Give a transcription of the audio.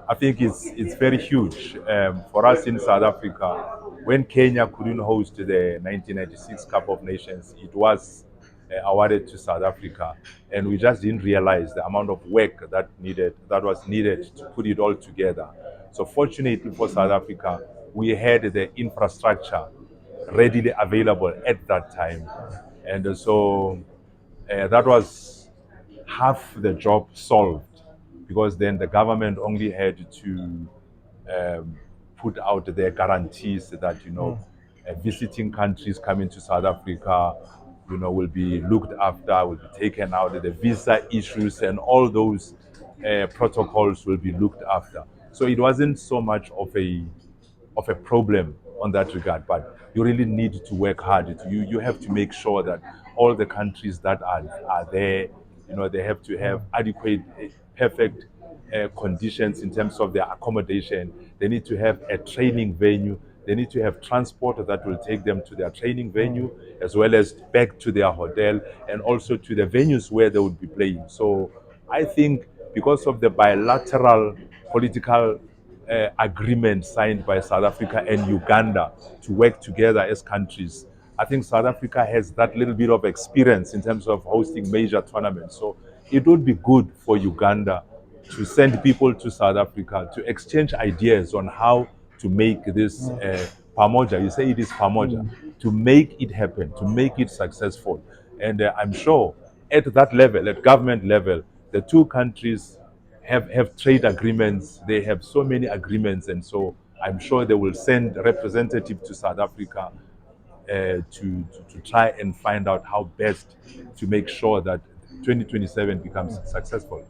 I think it's very huge for us in South Africa. When Kenya couldn't host the 1996 Cup of Nations, it was awarded to South Africa, and we just didn't realize the amount of work that was needed to put it all together. So fortunately for South Africa, we had the infrastructure readily available at that time, and so that was half the job solved, because then the government only had to um, put out their guarantees that visiting countries coming to South Africa will be looked after, will be taken out, the visa issues and all those protocols will be looked after. So it wasn't so much of a problem on that regard, but you really need to work hard. You have to make sure that all the countries that are there, they have to have adequate, perfect conditions in terms of their accommodation. They need to have a training venue. They need to have transport that will take them to their training venue, as well as back to their hotel, and also to the venues where they would be playing. So I think because of the bilateral political agreement signed by South Africa and Uganda to work together as countries, I think South Africa has that little bit of experience in terms of hosting major tournaments. So it would be good for Uganda to send people to South Africa to exchange ideas on how to make this Pamoja, you say it is Pamoja, to make it happen, to make it successful. And I'm sure at that level, at government level, the two countries have trade agreements. They have so many agreements, and so I'm sure they will send representatives to South Africa to try and find out how best to make sure that 2027 becomes successful.